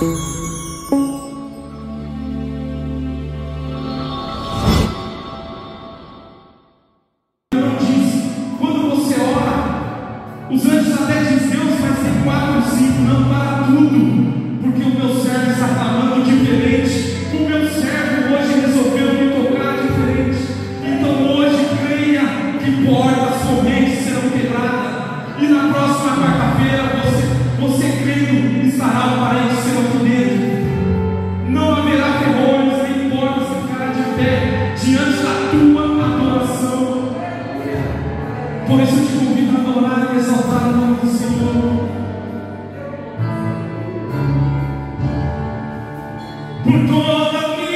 Os anjos até dizem: Deus vai ser 4 ou 5, não para tudo, porque o meu servo está clamando diferente. O meu servo hoje resolveu me tocar diferente. Então hoje creia que portas, correntes serão quebradas, e na próxima quarta-feira você crendo estará o parente seu aqui dentro. Não haverá terrores nem portas que ficará de pé diante da tua adoração. Por isso eu te convido a adorar e exaltar o nome do Senhor. Por toda a minha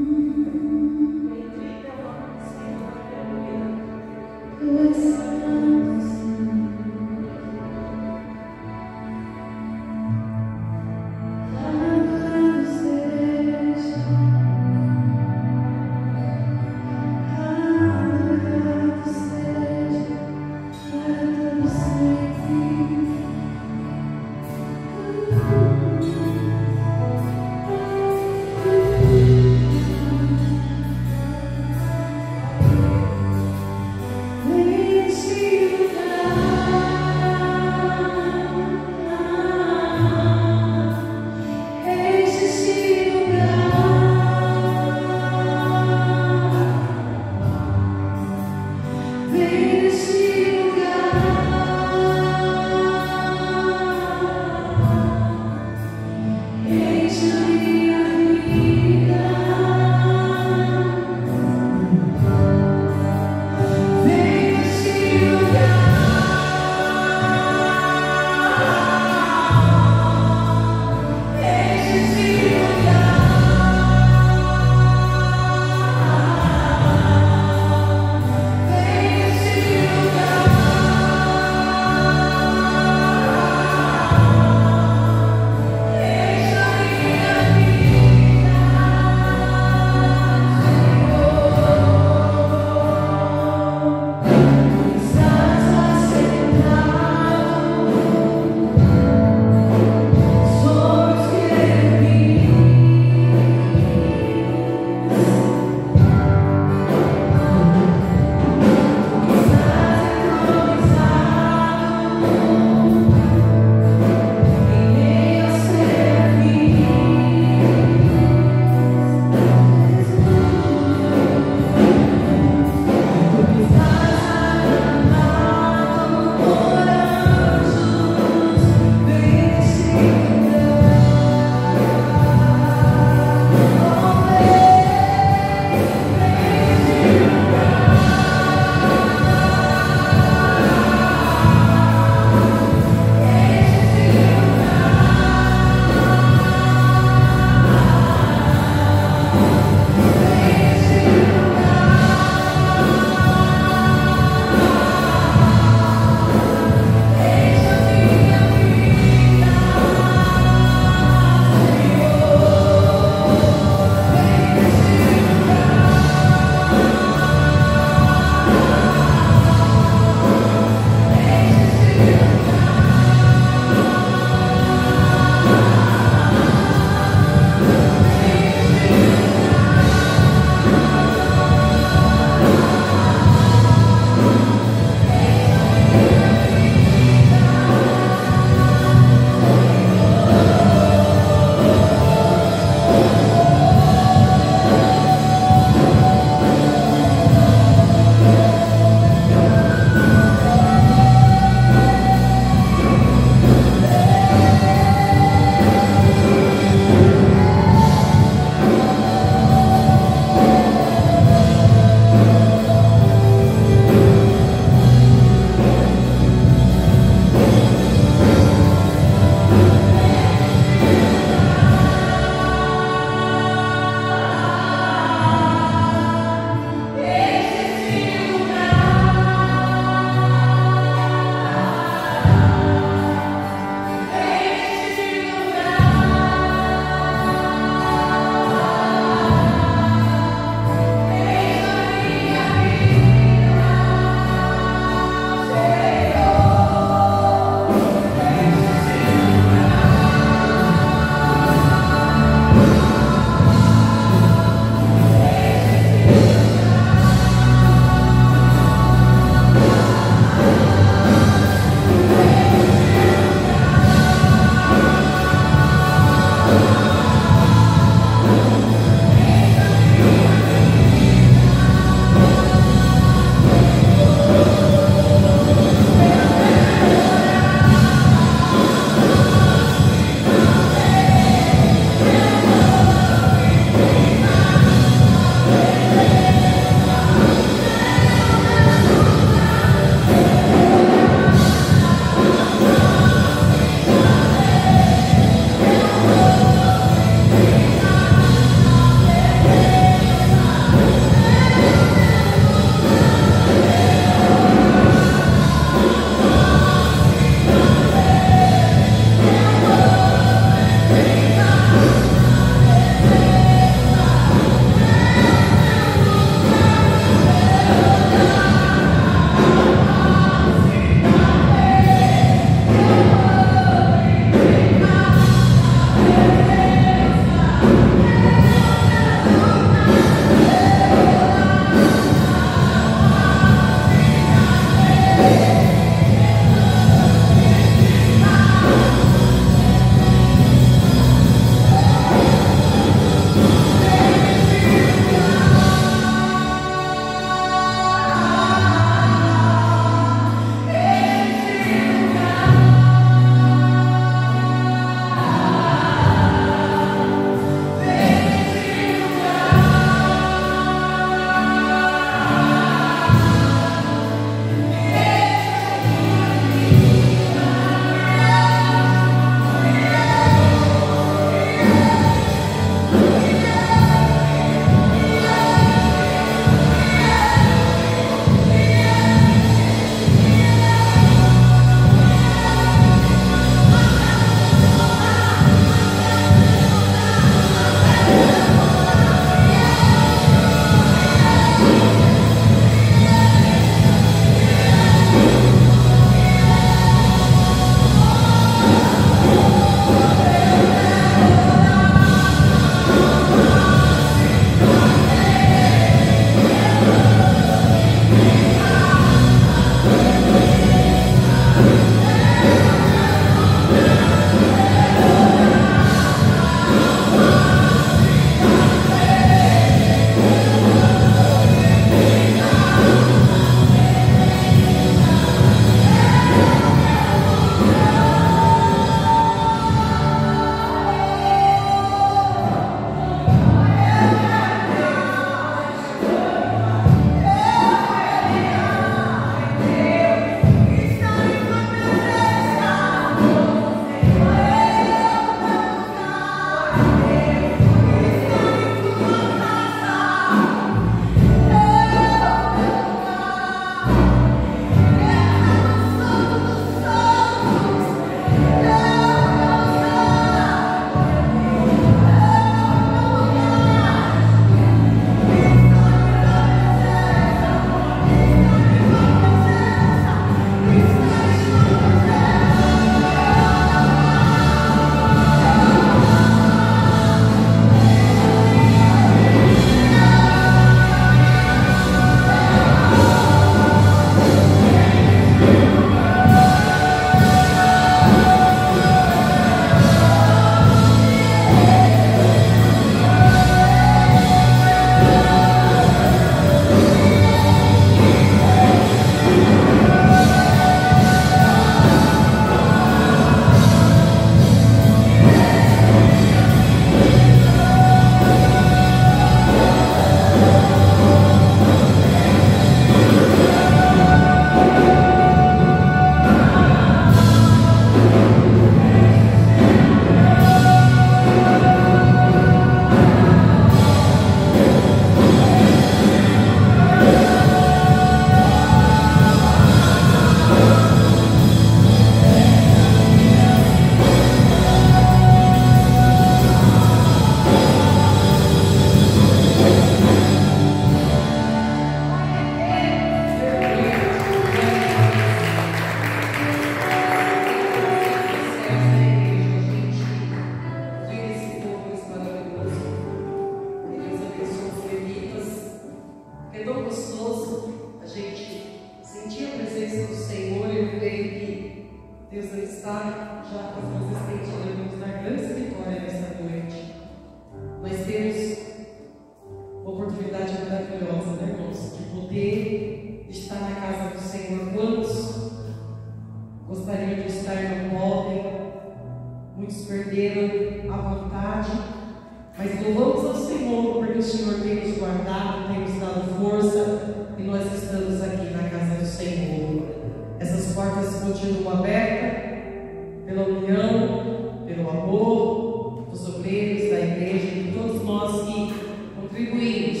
continua aberta pela união, pelo amor dos obreiros da igreja e de todos nós que contribuímos.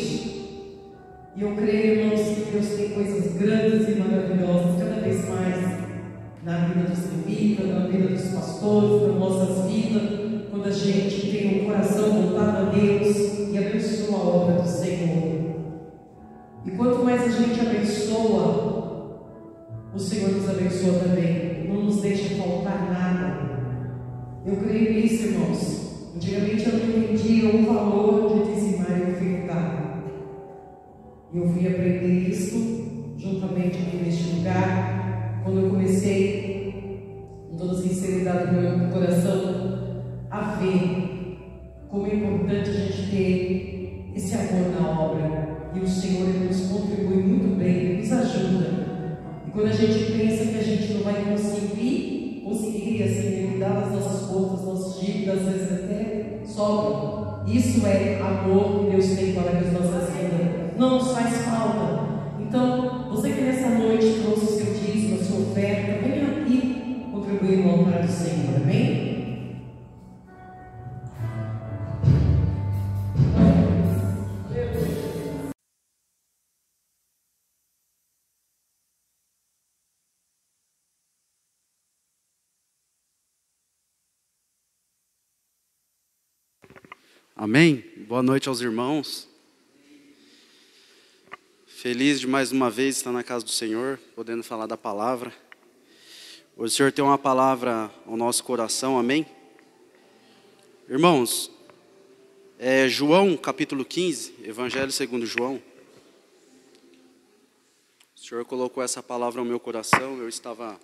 E eu creio, irmãos, que Deus tem coisas grandes e maravilhosas cada vez mais na vida dos levitas, na vida dos pastores, nas nossas vidas, quando a gente tem o coração voltado a Deus e abençoa a obra do Senhor. E quanto mais a gente abençoa, o Senhor nos abençoa também, não nos deixa faltar nada. Eu creio nisso, irmãos. Antigamente eu não entendia o valor de dizimar e ofertar. E eu fui aprender isso juntamente aqui neste lugar, quando eu comecei, com toda sinceridade do meu coração, a ver como é importante a gente ter esse amor na obra. E o Senhor nos contribui muito bem, Ele nos ajuda. E quando a gente pensa que a gente não vai conseguir assim, lidar as nossas contas, nossas dívidas, às vezes até sobra. Isso é amor que Deus tem para as nossas vidas. Não nos faz falta. Então, você que nessa noite trouxe o seu dízimo, a sua oferta, venha aqui contribuir no altar do Senhor, amém? Amém? Boa noite aos irmãos. Feliz de mais uma vez estar na casa do Senhor, podendo falar da palavra. Hoje o Senhor tem uma palavra ao nosso coração, amém? Irmãos, João capítulo 15, Evangelho segundo João. O Senhor colocou essa palavra ao meu coração, eu estava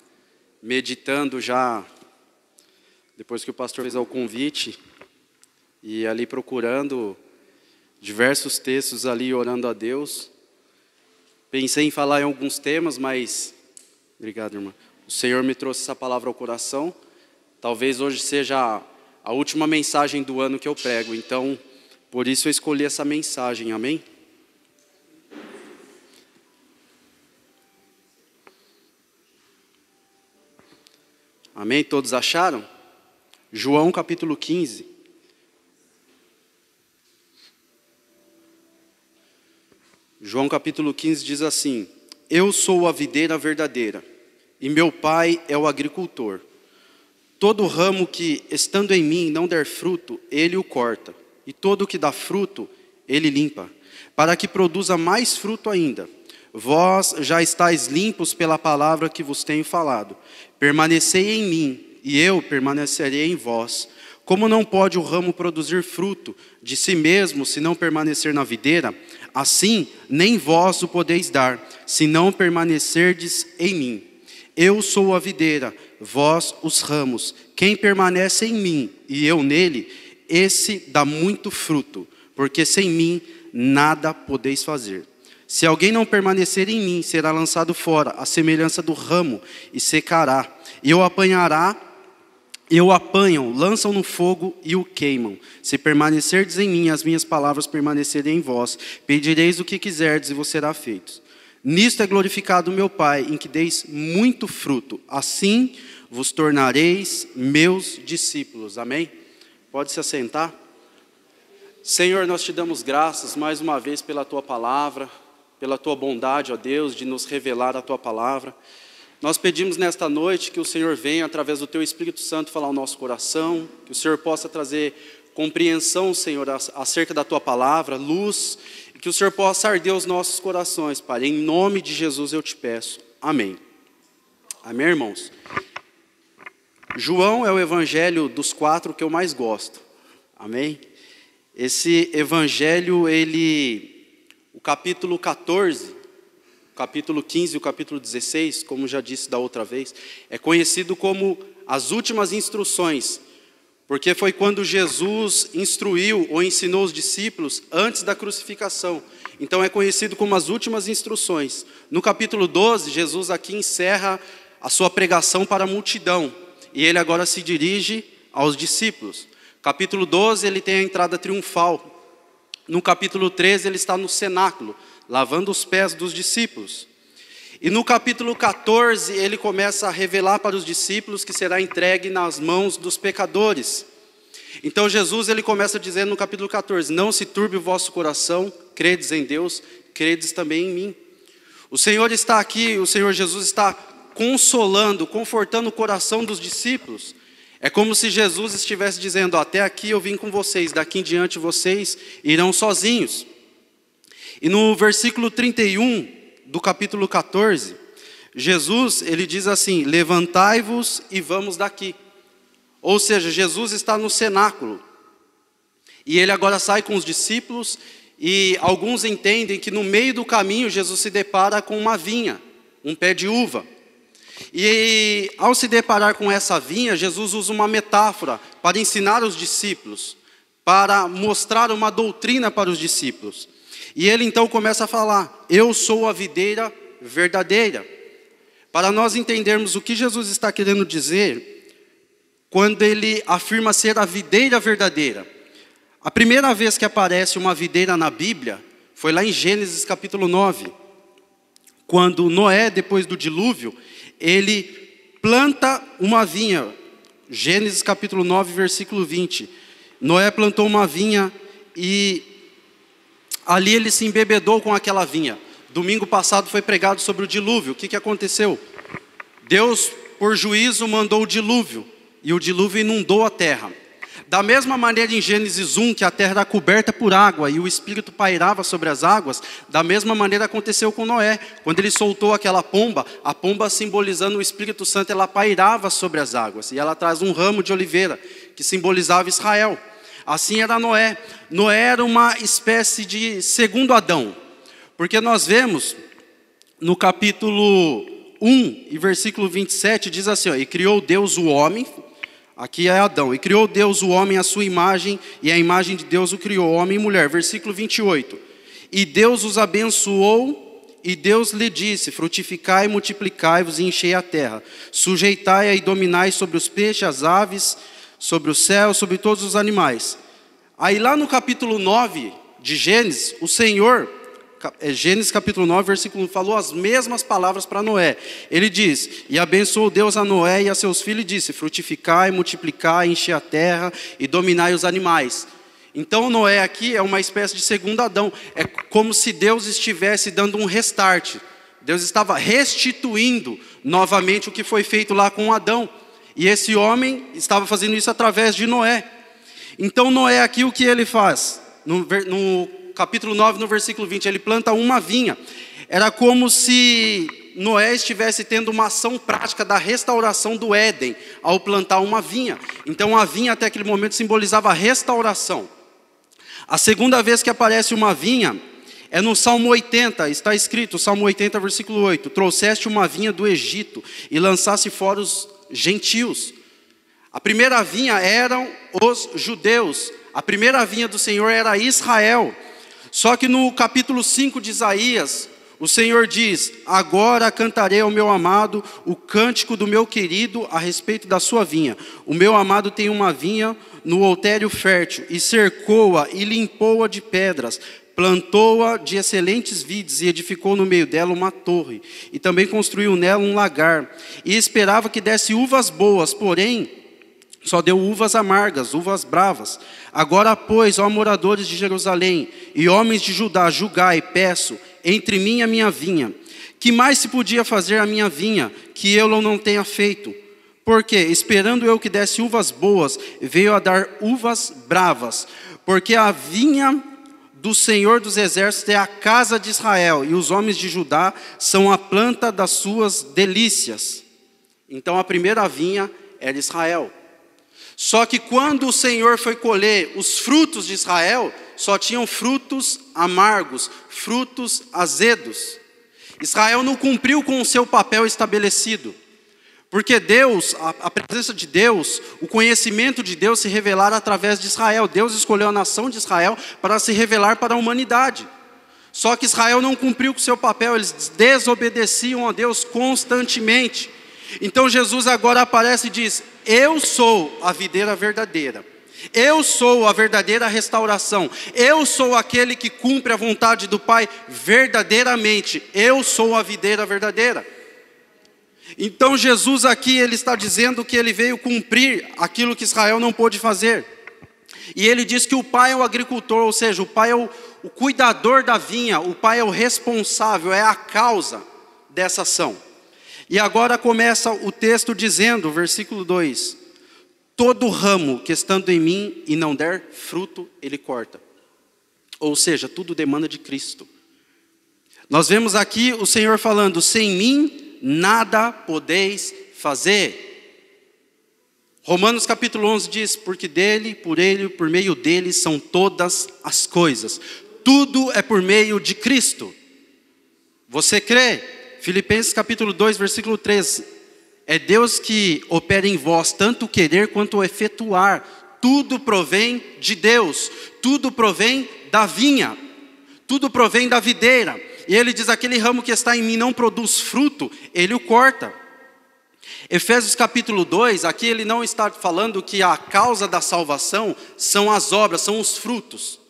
meditando já, depois que o pastor fez o convite, e ali procurando diversos textos ali, orando a Deus. Pensei em falar em alguns temas, mas... Obrigado, irmã. O Senhor me trouxe essa palavra ao coração. Talvez hoje seja a última mensagem do ano que eu prego. Então, por isso eu escolhi essa mensagem. Amém? Amém? Todos acharam? João capítulo 15. João capítulo 15 diz assim: Eu sou a videira verdadeira, e meu pai é o agricultor. Todo ramo que, estando em mim, não der fruto, ele o corta, e todo o que dá fruto, ele limpa, para que produza mais fruto ainda. Vós já estáis limpos pela palavra que vos tenho falado. Permanecei em mim, e eu permanecerei em vós. Como não pode o ramo produzir fruto de si mesmo, se não permanecer na videira, assim nem vós o podeis dar, se não permanecerdes em mim. Eu sou a videira, vós os ramos. Quem permanece em mim e eu nele, esse dá muito fruto, porque sem mim nada podeis fazer. Se alguém não permanecer em mim, será lançado fora, à semelhança do ramo, e secará. E o apanham, lançam no fogo e o queimam. Se permanecerdes em mim, as minhas palavras permanecerem em vós, pedireis o que quiserdes e vos será feito. Nisto é glorificado o meu Pai, em que deis muito fruto. Assim vos tornareis meus discípulos. Amém? Pode se assentar. Senhor, nós te damos graças mais uma vez pela tua palavra, pela tua bondade, ó Deus, de nos revelar a tua palavra. Nós pedimos nesta noite que o Senhor venha, através do Teu Espírito Santo, falar ao nosso coração, que o Senhor possa trazer compreensão, Senhor, acerca da Tua palavra, luz, e que o Senhor possa arder os nossos corações, Pai. Em nome de Jesus eu te peço. Amém. Amém, irmãos? João é o evangelho dos 4 que eu mais gosto. Amém? Esse evangelho, o capítulo 14... capítulo 15 e o capítulo 16, como já disse da outra vez, é conhecido como as últimas instruções, porque foi quando Jesus instruiu ou ensinou os discípulos antes da crucificação. Então é conhecido como as últimas instruções. No capítulo 12, Jesus aqui encerra a sua pregação para a multidão, e ele agora se dirige aos discípulos. Capítulo 12, ele tem a entrada triunfal. No capítulo 13, ele está no cenáculo, lavando os pés dos discípulos. E no capítulo 14, ele começa a revelar para os discípulos que será entregue nas mãos dos pecadores. Então Jesus, ele começa dizendo no capítulo 14, não se turbe o vosso coração, credes em Deus, credes também em mim. O Senhor está aqui, o Senhor Jesus está consolando, confortando o coração dos discípulos. É como se Jesus estivesse dizendo, até aqui eu vim com vocês, daqui em diante vocês irão sozinhos. E no versículo 31 do capítulo 14, Jesus, ele diz assim, levantai-vos e vamos daqui. Ou seja, Jesus está no cenáculo. E ele agora sai com os discípulos e alguns entendem que no meio do caminho Jesus se depara com uma vinha, um pé de uva. E ao se deparar com essa vinha, Jesus usa uma metáfora para ensinar os discípulos, para mostrar uma doutrina para os discípulos. E ele então começa a falar, eu sou a videira verdadeira. Para nós entendermos o que Jesus está querendo dizer, quando ele afirma ser a videira verdadeira. A primeira vez que aparece uma videira na Bíblia, foi lá em Gênesis capítulo 9. Quando Noé, depois do dilúvio, ele planta uma vinha. Gênesis capítulo 9, versículo 20. Noé plantou uma vinha e ali ele se embebedou com aquela vinha. Domingo passado foi pregado sobre o dilúvio. O que aconteceu? Deus, por juízo, mandou o dilúvio. E o dilúvio inundou a terra. Da mesma maneira em Gênesis 1, que a terra era coberta por água e o Espírito pairava sobre as águas, da mesma maneira aconteceu com Noé. Quando ele soltou aquela pomba, a pomba simbolizando o Espírito Santo, ela pairava sobre as águas. E ela traz um ramo de oliveira, que simbolizava Israel. Assim era Noé. Noé era uma espécie de segundo Adão. Porque nós vemos no capítulo 1 e versículo 27, diz assim, ó, e criou Deus o homem, aqui é Adão, e criou Deus o homem à sua imagem, e a imagem de Deus o criou, homem e mulher. Versículo 28, e Deus os abençoou, e Deus lhe disse, frutificai, multiplicai-vos e enchei a terra, sujeitai-a e dominai sobre os peixes, as aves, sobre o céu, sobre todos os animais. Aí lá no capítulo 9 de Gênesis, o Senhor, Gênesis capítulo 9, versículo 1, falou as mesmas palavras para Noé. Ele diz, e abençoou Deus a Noé e a seus filhos e disse, frutificai, multiplicai, enchei a terra e dominai os animais. Então Noé aqui é uma espécie de segundo Adão. É como se Deus estivesse dando um restart. Deus estava restituindo novamente o que foi feito lá com Adão. E esse homem estava fazendo isso através de Noé. Então Noé aqui o que ele faz? No capítulo 9, no versículo 20, ele planta uma vinha. Era como se Noé estivesse tendo uma ação prática da restauração do Éden, ao plantar uma vinha. Então a vinha até aquele momento simbolizava a restauração. A segunda vez que aparece uma vinha é no Salmo 80, está escrito, Salmo 80, versículo 8, trouxeste uma vinha do Egito e lançaste fora os gentios. A primeira vinha eram os judeus, a primeira vinha do Senhor era Israel. Só que no capítulo 5 de Isaías, o Senhor diz, agora cantarei ao meu amado o cântico do meu querido a respeito da sua vinha. O meu amado tem uma vinha no outério fértil, e cercou-a e limpou-a de pedras, plantou-a de excelentes vides e edificou no meio dela uma torre, e também construiu nela um lagar, e esperava que desse uvas boas, porém só deu uvas amargas, uvas bravas. Agora, pois, ó moradores de Jerusalém e homens de Judá, julgai, peço, entre mim e a minha vinha. Que mais se podia fazer a minha vinha, que eu não tenha feito? Porque, esperando eu que desse uvas boas, veio a dar uvas bravas. Porque a vinha do Senhor dos Exércitos é a casa de Israel, e os homens de Judá são a planta das suas delícias. Então a primeira vinha era Israel. Só que quando o Senhor foi colher os frutos de Israel, só tinham frutos amargos, frutos azedos. Israel não cumpriu com o seu papel estabelecido. Porque Deus, a presença de Deus, o conhecimento de Deus se revelara através de Israel. Deus escolheu a nação de Israel para se revelar para a humanidade. Só que Israel não cumpriu com o seu papel, eles desobedeciam a Deus constantemente. Então Jesus agora aparece e diz, eu sou a videira verdadeira, Eu sou a verdadeira restauração. Eu sou aquele que cumpre a vontade do Pai verdadeiramente. Eu sou a videira verdadeira. Então Jesus aqui, ele está dizendo que ele veio cumprir aquilo que Israel não pôde fazer. E ele diz que o Pai é o agricultor, ou seja, o Pai é o cuidador da vinha, o Pai é o responsável, é a causa dessa ação. E agora começa o texto dizendo, versículo 2: todo ramo que estando em mim e não der fruto, ele corta. Ou seja, tudo demanda de Cristo. Nós vemos aqui o Senhor falando: sem mim nada podeis fazer. Romanos capítulo 11 diz: porque dele, por ele, por meio dele são todas as coisas. Tudo é por meio de Cristo. Você crê? Filipenses capítulo 2, versículo 13. É Deus que opera em vós, tanto o querer quanto o efetuar. Tudo provém de Deus. Tudo provém da vinha. Tudo provém da videira. E ele diz: aquele ramo que está em mim não produz fruto, ele o corta. Efésios capítulo 2, aqui ele não está falando que a causa da salvação são as obras, são os frutos.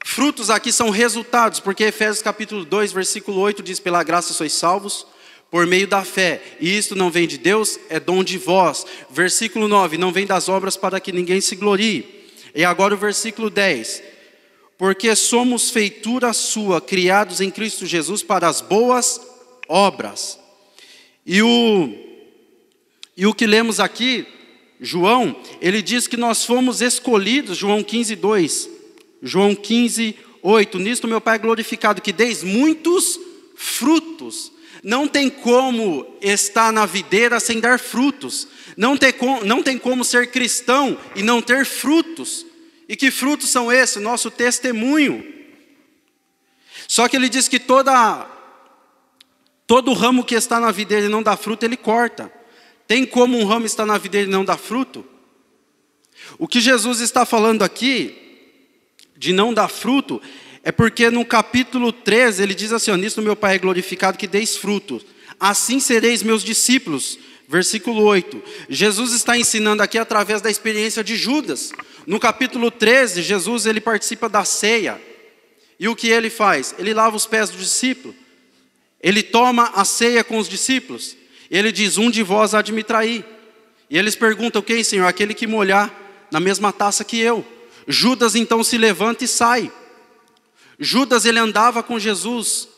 Frutos aqui são resultados, porque Efésios capítulo 2, versículo 8 diz: pela graça sois salvos por meio da fé, e isto não vem de Deus, é dom de vós. Versículo 9, não vem das obras para que ninguém se glorie. E agora o versículo 10, porque somos feitura sua, criados em Cristo Jesus para as boas obras. E o que lemos aqui, João, ele diz que nós fomos escolhidos, João 15, 2, João 15, 8, nisto meu Pai é glorificado, que deis muitos frutos. Não tem como estar na videira sem dar frutos. Não tem como ser cristão e não ter frutos. E que frutos são esses? Nosso testemunho. Só que ele diz que todo ramo que está na videira e não dá fruto, ele corta. Tem como um ramo estar na videira e não dar fruto? O que Jesus está falando aqui, de não dar fruto, é porque no capítulo 13, ele diz assim: nisto meu Pai é glorificado, que deis fruto. Assim sereis meus discípulos. Versículo 8. Jesus está ensinando aqui através da experiência de Judas. No capítulo 13, Jesus ele participa da ceia. E o que ele faz? Ele lava os pés do discípulo. Ele toma a ceia com os discípulos. Ele diz: um de vós há de me trair. E eles perguntam: quem, Senhor? Aquele que molhar na mesma taça que eu. Judas então se levanta e sai. Judas, ele andava com Jesus,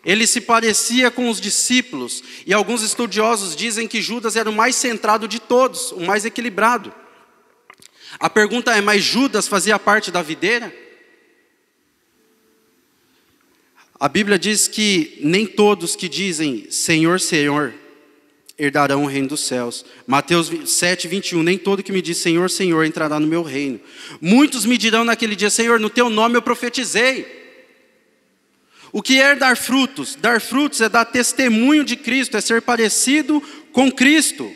ele se parecia com os discípulos, e alguns estudiosos dizem que Judas era o mais centrado de todos, o mais equilibrado. A pergunta é: mas Judas fazia parte da videira? A Bíblia diz que nem todos que dizem Senhor, Senhor, herdarão o reino dos céus. Mateus 7, 21, nem todo que me diz Senhor, Senhor, entrará no meu reino. Muitos me dirão naquele dia: Senhor, no teu nome eu profetizei. O que é dar frutos? Dar frutos é dar testemunho de Cristo, é ser parecido com Cristo.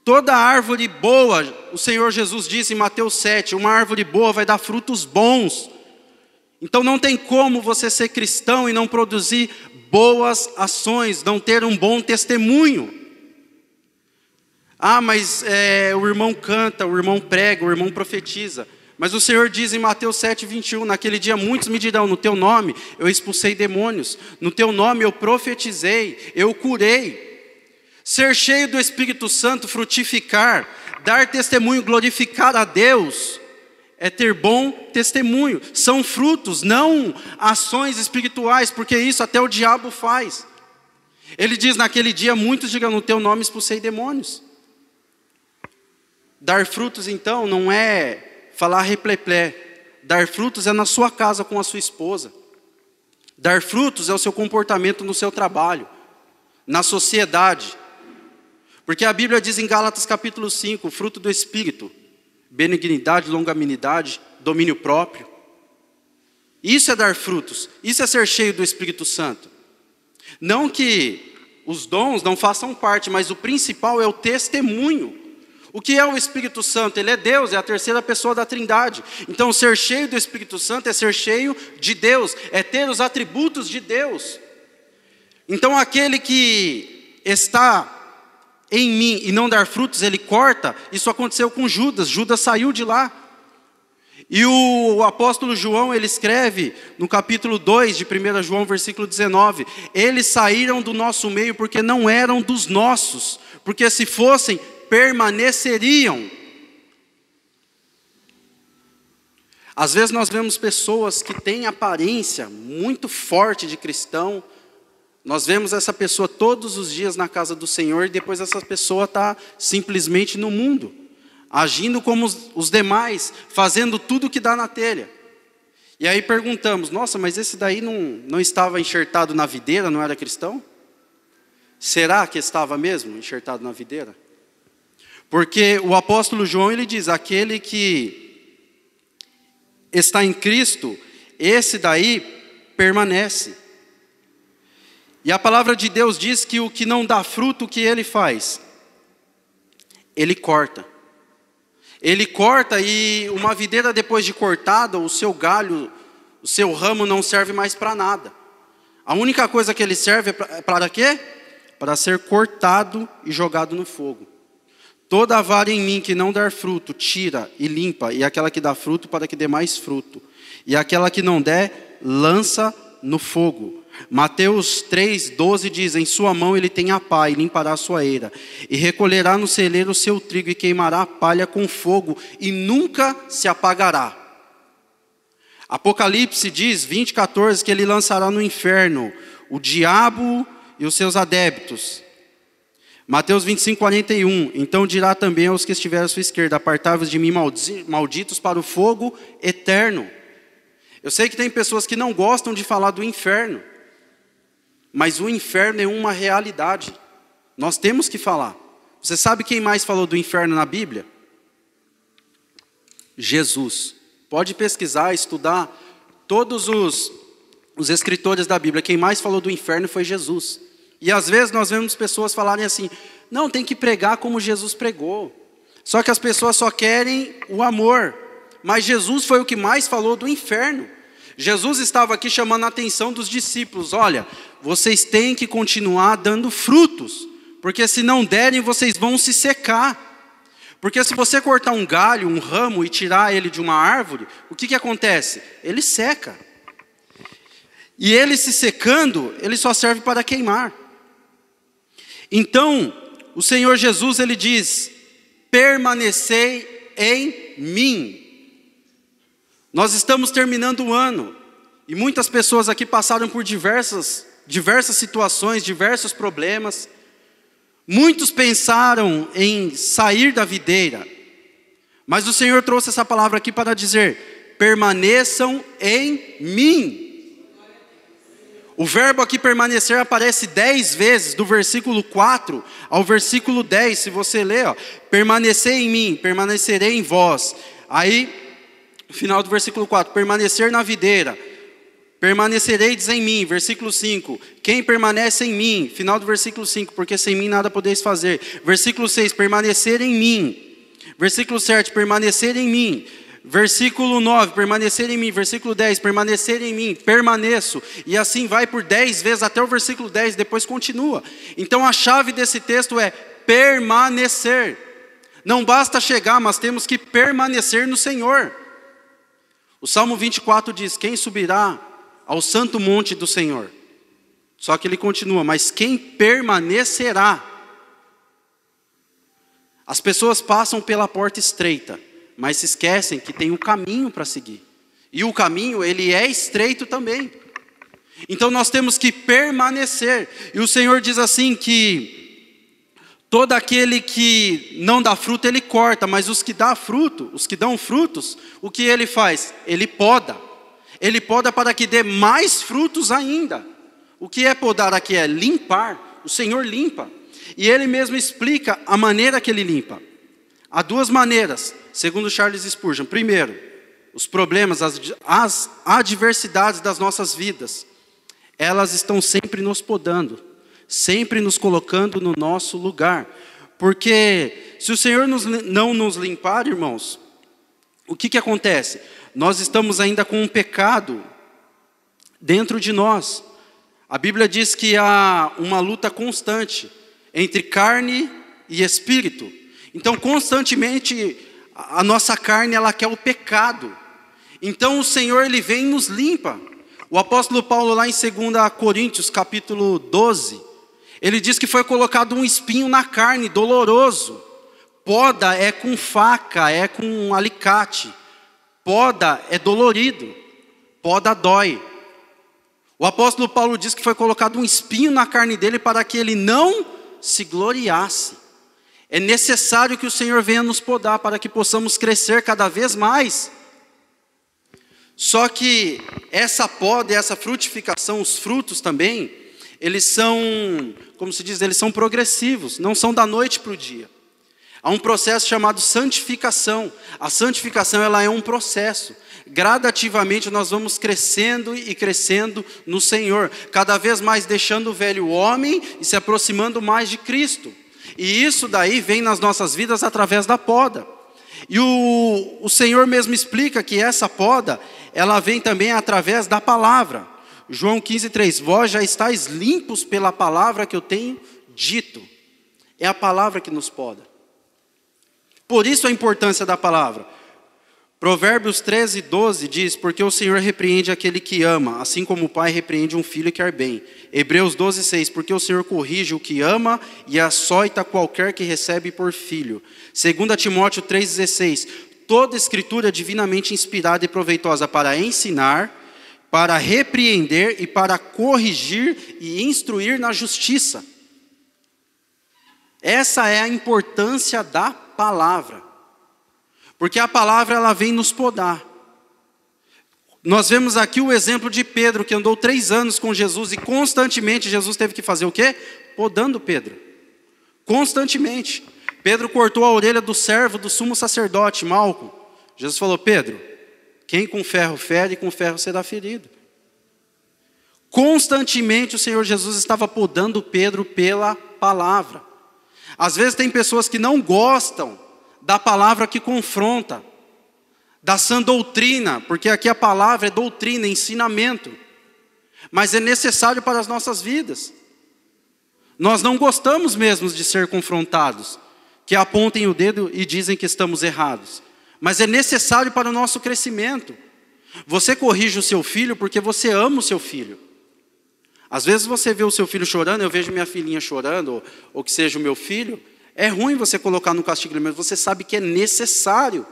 Toda árvore boa, o Senhor Jesus disse em Mateus 7, uma árvore boa vai dar frutos bons. Então não tem como você ser cristão e não produzir boas ações, não ter um bom testemunho. Ah, mas o irmão canta, o irmão prega, o irmão profetiza. Mas o Senhor diz em Mateus 7, 21, naquele dia muitos me dirão: no teu nome eu expulsei demônios, no teu nome eu profetizei, eu curei. Ser cheio do Espírito Santo, frutificar, dar testemunho, glorificar a Deus, é ter bom testemunho. São frutos, não ações espirituais, porque isso até o diabo faz. Ele diz: naquele dia muitos dirão: no teu nome expulsei demônios. Dar frutos então não é falar repleplé. Dar frutos é na sua casa com a sua esposa. Dar frutos é o seu comportamento no seu trabalho, na sociedade. Porque a Bíblia diz em Gálatas capítulo 5, o fruto do Espírito: benignidade, longanimidade, domínio próprio. Isso é dar frutos, isso é ser cheio do Espírito Santo. Não que os dons não façam parte, mas o principal é o testemunho. O que é o Espírito Santo? Ele é Deus, é a terceira pessoa da Trindade. Então ser cheio do Espírito Santo é ser cheio de Deus, é ter os atributos de Deus. Então aquele que está em mim e não dar frutos, ele corta. Isso aconteceu com Judas. Judas saiu de lá. E o apóstolo João, ele escreve no capítulo 2 de 1 João, versículo 19, eles saíram do nosso meio porque não eram dos nossos, porque se fossem, permaneceriam. Às vezes nós vemos pessoas que têm aparência muito forte de cristão, nós vemos essa pessoa todos os dias na casa do Senhor, e depois essa pessoa está simplesmente no mundo, agindo como os demais, fazendo tudo o que dá na telha. E aí perguntamos, nossa, mas esse daí não estava enxertado na videira, não era cristão? Será que estava mesmo enxertado na videira? Porque o apóstolo João, ele diz, aquele que está em Cristo, esse daí permanece. E a palavra de Deus diz que o que não dá fruto, o que ele faz? Ele corta. Ele corta, e uma videira depois de cortada, o seu galho, o seu ramo não serve mais para nada. A única coisa que ele serve é para quê? Para ser cortado e jogado no fogo. Toda a vara em mim que não der fruto, tira e limpa, e aquela que dá fruto para que dê mais fruto. E aquela que não der, lança no fogo. Mateus 3,12 diz, em sua mão ele tem a pá e limpará a sua eira, e recolherá no celeiro o seu trigo e queimará a palha com fogo, e nunca se apagará. Apocalipse diz, 20,14, que ele lançará no inferno o diabo e os seus adeptos. Mateus 25,41, então dirá também aos que estiverem à sua esquerda, apartai-vos de mim, malditos, para o fogo eterno. Eu sei que tem pessoas que não gostam de falar do inferno, mas o inferno é uma realidade. Nós temos que falar. Você sabe quem mais falou do inferno na Bíblia? Jesus. Pode pesquisar, estudar. Todos os escritores da Bíblia, quem mais falou do inferno foi Jesus. E às vezes nós vemos pessoas falarem assim, não, tem que pregar como Jesus pregou. Só que as pessoas só querem o amor. Mas Jesus foi o que mais falou do inferno. Jesus estava aqui chamando a atenção dos discípulos, olha, vocês têm que continuar dando frutos, porque se não derem, vocês vão se secar. Porque se você cortar um galho, um ramo e tirar ele de uma árvore, o que acontece? Ele seca. E ele se secando, ele só serve para queimar. Então, o Senhor Jesus, ele diz, permanecei em mim. Nós estamos terminando o ano, e muitas pessoas aqui passaram por diversas situações, diversos problemas. Muitos pensaram em sair da videira, mas o Senhor trouxe essa palavra aqui para dizer, permaneçam em mim. O verbo aqui permanecer aparece 10 vezes, do versículo 4 ao versículo 10, se você ler, permanecer em mim, permanecerei em vós. Aí, final do versículo 4, permanecer na videira, permanecereis em mim, versículo 5, quem permanece em mim, final do versículo 5, porque sem mim nada podeis fazer, versículo 6, permanecer em mim, versículo 7, permanecer em mim, versículo 9, permanecer em mim, versículo 10, permanecer em mim, permaneço, e assim vai por 10 vezes até o versículo 10, depois continua. Então a chave desse texto é permanecer. Não basta chegar, mas temos que permanecer no Senhor. O Salmo 24 diz, quem subirá ao santo monte do Senhor? Só que ele continua, mas quem permanecerá? As pessoas passam pela porta estreita, mas se esquecem que tem um caminho para seguir. E o caminho, ele é estreito também. Então nós temos que permanecer. E o Senhor diz assim que todo aquele que não dá fruto, ele corta, mas os que dão fruto, os que dão frutos, o que ele faz? Ele poda. Ele poda para que dê mais frutos ainda. O que é podar aqui é limpar. O Senhor limpa. E ele mesmo explica a maneira que ele limpa. Há duas maneiras, segundo Charles Spurgeon. Primeiro, os problemas, as adversidades das nossas vidas, elas estão sempre nos podando, sempre nos colocando no nosso lugar. Porque se o Senhor não nos limpar, irmãos, o que acontece? Nós estamos ainda com um pecado dentro de nós. A Bíblia diz que há uma luta constante entre carne e espírito. Então, constantemente, a nossa carne, ela quer o pecado. Então o Senhor, Ele vem e nos limpa. O apóstolo Paulo, lá em 2 Coríntios, capítulo 12, ele diz que foi colocado um espinho na carne, doloroso. Poda é com faca, é com alicate. Poda é dolorido. Poda dói. O apóstolo Paulo diz que foi colocado um espinho na carne dele para que ele não se gloriasse. É necessário que o Senhor venha nos podar para que possamos crescer cada vez mais. Só que essa poda e essa frutificação, os frutos também, eles são, como se diz, eles são progressivos, não são da noite para o dia. Há um processo chamado santificação. A santificação, ela é um processo. Gradativamente nós vamos crescendo e crescendo no Senhor, cada vez mais deixando o velho homem e se aproximando mais de Cristo. E isso daí vem nas nossas vidas através da poda. E o Senhor mesmo explica que essa poda, ela vem também através da palavra. João 15:3, vós já estáis limpos pela palavra que eu tenho dito. É a palavra que nos poda. Por isso a importância da palavra. Provérbios 13:12 diz, porque o Senhor repreende aquele que ama, assim como o pai repreende um filho que quer bem. Hebreus 12:6, porque o Senhor corrige o que ama e açoita qualquer que recebe por filho. 2 Timóteo 3:16, toda escritura é divinamente inspirada e proveitosa para ensinar, para repreender e para corrigir e instruir na justiça. Essa é a importância da palavra. Porque a palavra, ela vem nos podar. Nós vemos aqui o exemplo de Pedro, que andou 3 anos com Jesus e constantemente Jesus teve que fazer o quê? Podando Pedro. Constantemente. Pedro cortou a orelha do servo do sumo sacerdote, Malco. Jesus falou, Pedro, quem com ferro fere, com ferro será ferido. Constantemente o Senhor Jesus estava podando Pedro pela palavra. Às vezes tem pessoas que não gostam da palavra que confronta, da sã doutrina, porque aqui a palavra é doutrina, ensinamento, mas é necessário para as nossas vidas. Nós não gostamos mesmo de ser confrontados, que apontem o dedo e dizem que estamos errados, mas é necessário para o nosso crescimento. Você corrige o seu filho porque você ama o seu filho. Às vezes você vê o seu filho chorando, eu vejo minha filhinha chorando, ou que seja o meu filho. É ruim você colocar no castigo, mas você sabe que é necessário.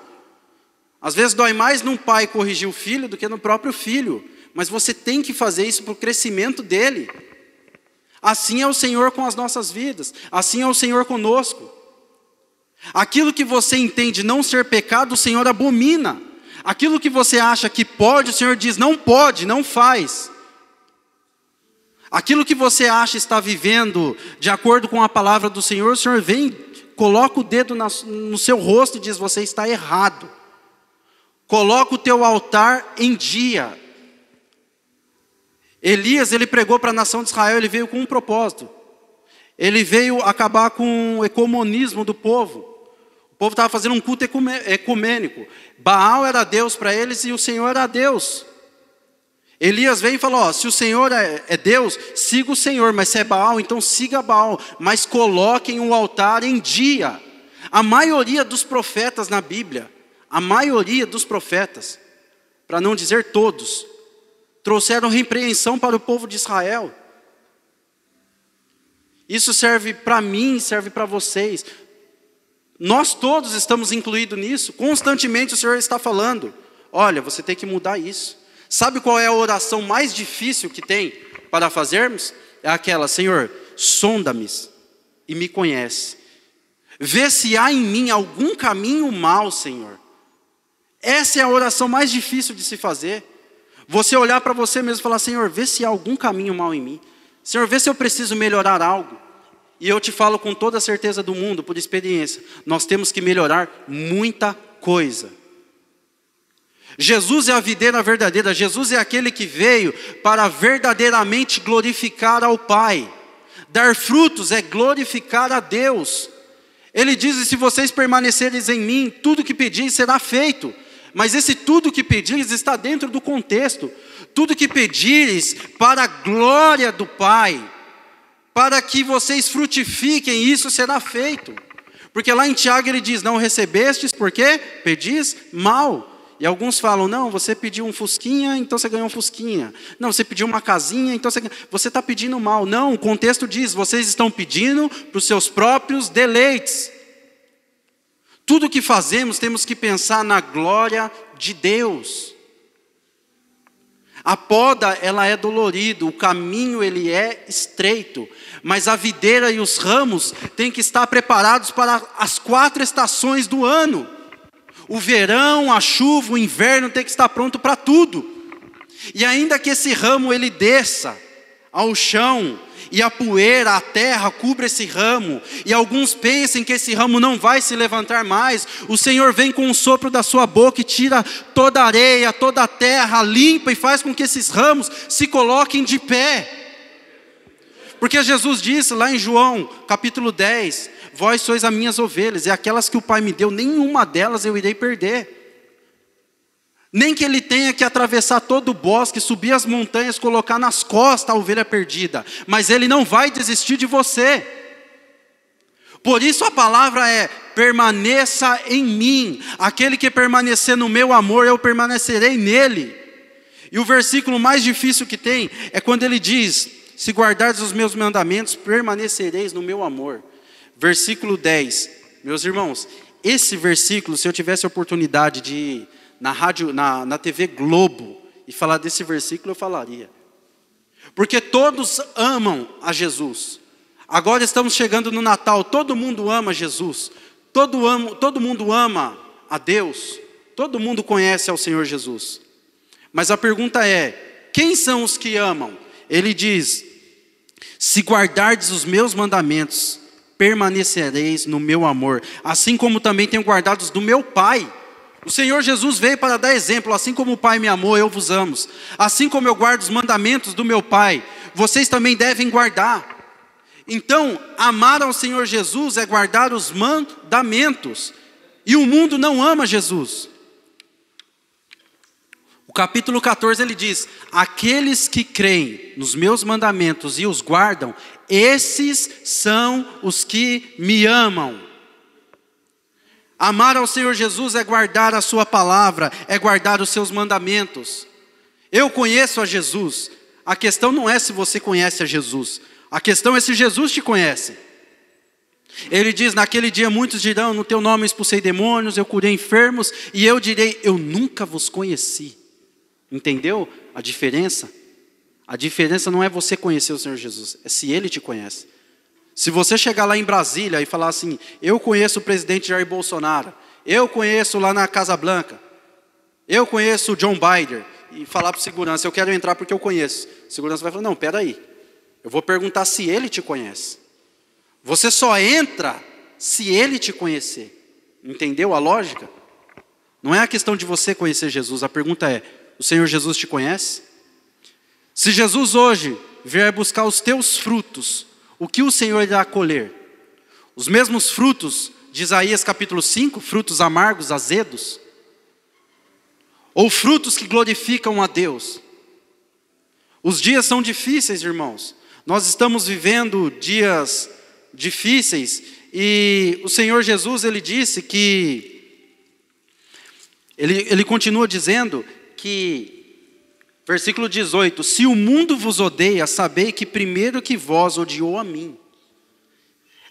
Às vezes dói mais num pai corrigir o filho do que no próprio filho. Mas você tem que fazer isso para o crescimento dele. Assim é o Senhor com as nossas vidas. Assim é o Senhor conosco. Aquilo que você entende não ser pecado, o Senhor abomina. Aquilo que você acha que pode, o Senhor diz, não pode, não faz. Aquilo que você acha estar vivendo de acordo com a palavra do Senhor, o Senhor vem, coloca o dedo no seu rosto e diz, você está errado. Coloca o teu altar em dia. Elias, ele pregou para a nação de Israel, ele veio com um propósito. Ele veio acabar com o ecumenismo do povo. O povo estava fazendo um culto ecumênico. Baal era Deus para eles e o Senhor era Deus. Elias veio e falou, se o Senhor é Deus, siga o Senhor, mas se é Baal, então siga Baal, mas coloquem o altar em dia. A maioria dos profetas na Bíblia, a maioria dos profetas, para não dizer todos, trouxeram repreensão para o povo de Israel. Isso serve para mim, serve para vocês. Nós todos estamos incluídos nisso, constantemente o Senhor está falando, olha, você tem que mudar isso. Sabe qual é a oração mais difícil que tem para fazermos? É aquela, Senhor, sonda-me e me conhece. Vê se há em mim algum caminho mau, Senhor. Essa é a oração mais difícil de se fazer. Você olhar para você mesmo e falar, Senhor, vê se há algum caminho mau em mim. Senhor, vê se eu preciso melhorar algo. E eu te falo com toda a certeza do mundo, por experiência, nós temos que melhorar muita coisa. Jesus é a videira verdadeira, Jesus é aquele que veio para verdadeiramente glorificar ao Pai. Dar frutos é glorificar a Deus. Ele diz, se vocês permanecerem em mim, tudo que pedis será feito. Mas esse tudo que pedires está dentro do contexto. Tudo que pedires para a glória do Pai, para que vocês frutifiquem, isso será feito. Porque lá em Tiago ele diz, não recebestes porque pedis mal. E alguns falam, não, você pediu um fusquinha, então você ganhou um fusquinha. Não, você pediu uma casinha, então você está pedindo mal. Não, o contexto diz, vocês estão pedindo para os seus próprios deleites. Tudo que fazemos temos que pensar na glória de Deus. A poda, ela é dolorida, o caminho ele é estreito, mas a videira e os ramos têm que estar preparados para as 4 estações do ano. O verão, a chuva, o inverno tem que estar pronto para tudo. E ainda que esse ramo ele desça ao chão, e a poeira, a terra cubra esse ramo, e alguns pensem que esse ramo não vai se levantar mais, o Senhor vem com um sopro da sua boca e tira toda a areia, toda a terra, limpa e faz com que esses ramos se coloquem de pé. Porque Jesus disse lá em João, capítulo 10, vós sois as minhas ovelhas, e aquelas que o Pai me deu, nenhuma delas eu irei perder. Nem que ele tenha que atravessar todo o bosque, subir as montanhas, colocar nas costas a ovelha perdida, mas ele não vai desistir de você. Por isso a palavra é, permaneça em mim, aquele que permanecer no meu amor, eu permanecerei nele. E o versículo mais difícil que tem, é quando ele diz, se guardardes os meus mandamentos, permanecereis no meu amor. Versículo 10, meus irmãos, esse versículo, se eu tivesse a oportunidade de ir na rádio, na TV Globo, e falar desse versículo, eu falaria. Porque todos amam a Jesus. Agora estamos chegando no Natal, todo mundo ama Jesus. Todo mundo ama a Deus. Todo mundo conhece ao Senhor Jesus. Mas a pergunta é, quem são os que amam? Ele diz, se guardardes os meus mandamentos, permanecereis no meu amor, assim como também tenho guardado os do meu Pai. O Senhor Jesus veio para dar exemplo, assim como o Pai me amou, eu vos amo. Assim como eu guardo os mandamentos do meu Pai, vocês também devem guardar. Então, amar ao Senhor Jesus é guardar os mandamentos. E o mundo não ama Jesus. O capítulo 14 ele diz, aqueles que creem nos meus mandamentos e os guardam, esses são os que me amam. Amar ao Senhor Jesus é guardar a sua palavra, é guardar os seus mandamentos. Eu conheço a Jesus. A questão não é se você conhece a Jesus. A questão é se Jesus te conhece. Ele diz, naquele dia muitos dirão, no teu nome expulsei demônios, eu curei enfermos, e eu direi, eu nunca vos conheci. Entendeu a diferença? A diferença não é você conhecer o Senhor Jesus, é se Ele te conhece. Se você chegar lá em Brasília e falar assim, eu conheço o presidente Jair Bolsonaro, eu conheço lá na Casa Blanca, eu conheço o John Biden, e falar para o segurança, eu quero entrar porque eu conheço. O segurança vai falar, não, peraí, eu vou perguntar se ele te conhece. Você só entra se ele te conhecer. Entendeu a lógica? Não é a questão de você conhecer Jesus, a pergunta é, o Senhor Jesus te conhece? Se Jesus hoje vier buscar os teus frutos, o que o Senhor irá colher? Os mesmos frutos de Isaías capítulo 5, frutos amargos, azedos? Ou frutos que glorificam a Deus? Os dias são difíceis, irmãos. Nós estamos vivendo dias difíceis e o Senhor Jesus, ele disse que, ele continua dizendo que, versículo 18, se o mundo vos odeia, sabei que primeiro que vós odiou a mim.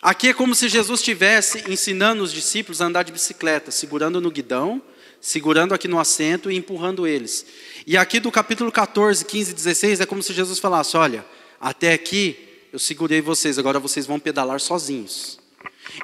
Aqui é como se Jesus estivesse ensinando os discípulos a andar de bicicleta, segurando no guidão, segurando aqui no assento e empurrando eles. E aqui do capítulo 14, 15 e 16 é como se Jesus falasse, olha, até aqui eu segurei vocês, agora vocês vão pedalar sozinhos.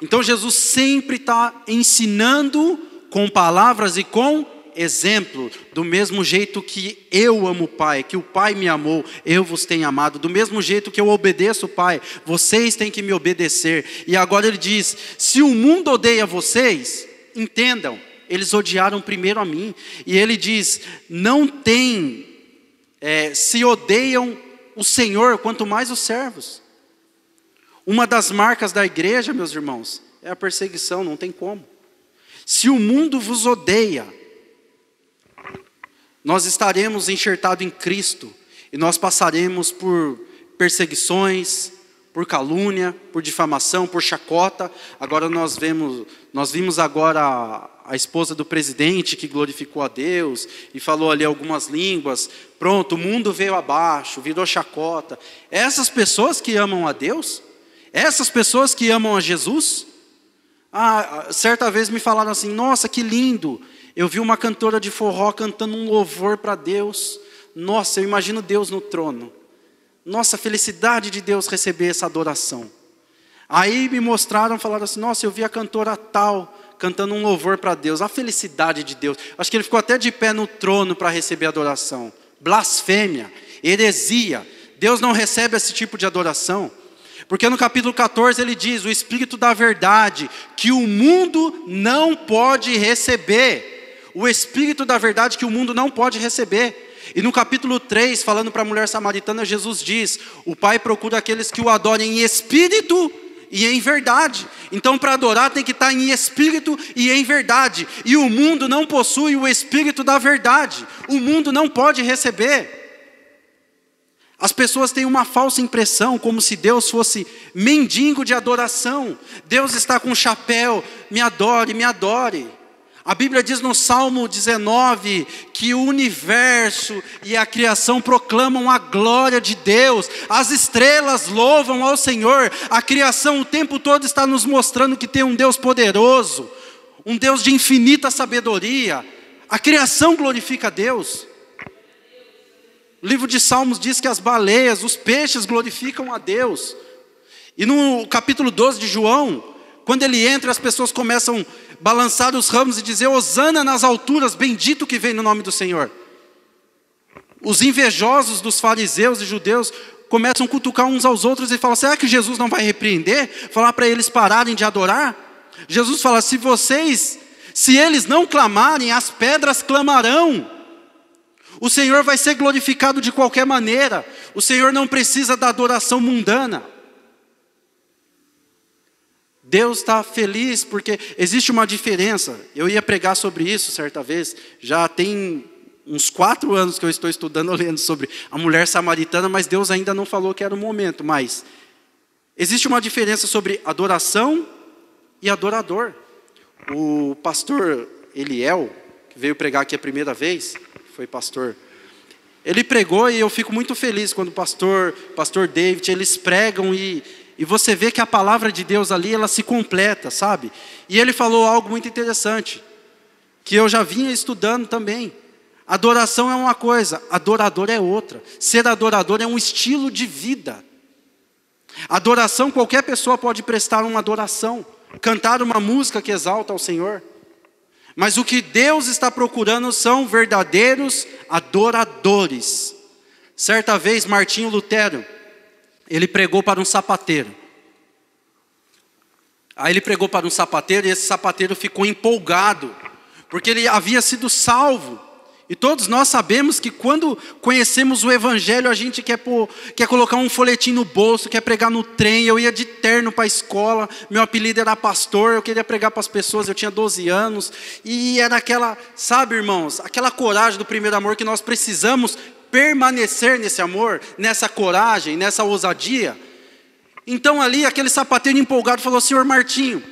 Então Jesus sempre está ensinando com palavras e com exemplo, do mesmo jeito que eu amo o Pai, que o Pai me amou, eu vos tenho amado, do mesmo jeito que eu obedeço o Pai, vocês têm que me obedecer. E agora ele diz, se o mundo odeia vocês, entendam, eles odiaram primeiro a mim. E ele diz, não tem, se odeiam o Senhor, quanto mais os servos. Uma das marcas da igreja, meus irmãos, é a perseguição, não tem como. Se o mundo vos odeia, nós estaremos enxertados em Cristo e nós passaremos por perseguições, por calúnia, por difamação, por chacota. Agora nós vimos agora a esposa do presidente que glorificou a Deus e falou ali algumas línguas, pronto, o mundo veio abaixo, virou chacota. Essas pessoas que amam a Deus, essas pessoas que amam a Jesus, certa vez me falaram assim, nossa, que lindo, eu vi uma cantora de forró cantando um louvor para Deus, nossa, eu imagino Deus no trono, nossa, a felicidade de Deus receber essa adoração. Aí me mostraram, falaram assim, nossa, eu vi a cantora tal, cantando um louvor para Deus, a felicidade de Deus. Acho que ele ficou até de pé no trono para receber adoração. Blasfêmia, heresia. Deus não recebe esse tipo de adoração. Porque no capítulo 14 ele diz, o Espírito da verdade, que o mundo não pode receber. O Espírito da verdade que o mundo não pode receber. E no capítulo 3, falando para a mulher samaritana, Jesus diz, o Pai procura aqueles que o adorem em espírito e em verdade. Então para adorar tem que estar em espírito e em verdade. E o mundo não possui o espírito da verdade. O mundo não pode receber. As pessoas têm uma falsa impressão, como se Deus fosse mendigo de adoração. Deus está com um chapéu, me adore, me adore. A Bíblia diz no Salmo 19 que o universo e a criação proclamam a glória de Deus. As estrelas louvam ao Senhor. A criação o tempo todo está nos mostrando que tem um Deus poderoso, um Deus de infinita sabedoria. A criação glorifica a Deus. O livro de Salmos diz que as baleias, os peixes glorificam a Deus. E no capítulo 12 de João, quando ele entra, as pessoas começam a balançar os ramos e dizer, Hosana nas alturas, bendito que vem no nome do Senhor. Os invejosos dos fariseus e judeus começam a cutucar uns aos outros e falam, será que Jesus não vai repreender? Falar para eles pararem de adorar? Jesus fala, se eles não clamarem, as pedras clamarão. O Senhor vai ser glorificado de qualquer maneira. O Senhor não precisa da adoração mundana. Deus está feliz porque existe uma diferença. Eu ia pregar sobre isso certa vez. Já tem uns 4 anos que eu estou estudando, lendo sobre a mulher samaritana, mas Deus ainda não falou que era o momento. Mas existe uma diferença sobre adoração e adorador. O pastor Eliel, que veio pregar aqui a primeira vez, foi pastor, ele pregou e eu fico muito feliz quando o pastor David, eles pregam e você vê que a palavra de Deus ali, ela se completa, sabe? E ele falou algo muito interessante, que eu já vinha estudando também. Adoração é uma coisa, adorador é outra. Ser adorador é um estilo de vida. Adoração, qualquer pessoa pode prestar uma adoração, cantar uma música que exalta ao Senhor. Mas o que Deus está procurando são verdadeiros adoradores. Certa vez, Martinho Lutero, ele pregou para um sapateiro. Aí ele pregou para um sapateiro e esse sapateiro ficou empolgado, porque ele havia sido salvo. E todos nós sabemos que quando conhecemos o Evangelho, a gente quer colocar um folhetim no bolso, quer pregar no trem. Eu ia de terno para a escola, meu apelido era pastor, eu queria pregar para as pessoas, eu tinha 12 anos. E era aquela, sabe irmãos, aquela coragem do primeiro amor que nós precisamos permanecer nesse amor, nessa coragem, nessa ousadia. Então ali aquele sapateiro empolgado falou, senhor Martinho,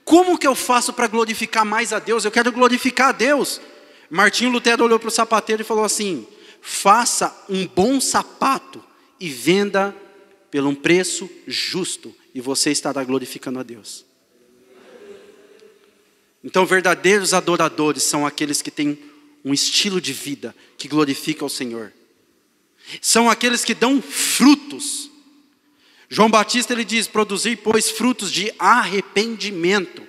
como que eu faço para glorificar mais a Deus? Eu quero glorificar a Deus. Martinho Lutero olhou para o sapateiro e falou assim, faça um bom sapato e venda por um preço justo e você estará glorificando a Deus. Então verdadeiros adoradores são aqueles que têm um estilo de vida que glorifica o Senhor. São aqueles que dão frutos. João Batista ele diz, produzir pois frutos de arrependimento.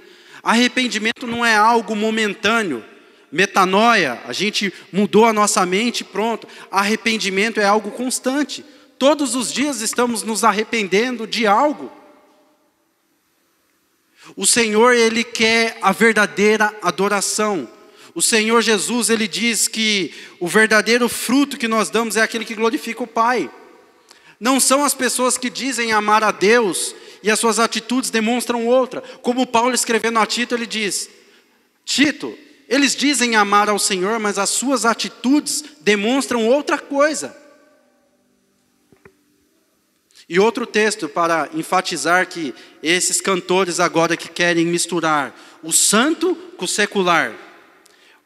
Arrependimento não é algo momentâneo. Metanoia, a gente mudou a nossa mente, pronto. Arrependimento é algo constante. Todos os dias estamos nos arrependendo de algo. O Senhor, Ele quer a verdadeira adoração. O Senhor Jesus, Ele diz que o verdadeiro fruto que nós damos é aquele que glorifica o Pai. Não são as pessoas que dizem amar a Deus e as suas atitudes demonstram outra. Como Paulo escrevendo a Tito, ele diz, Tito, eles dizem amar ao Senhor, mas as suas atitudes demonstram outra coisa. E outro texto para enfatizar que esses cantores agora que querem misturar o santo com o secular,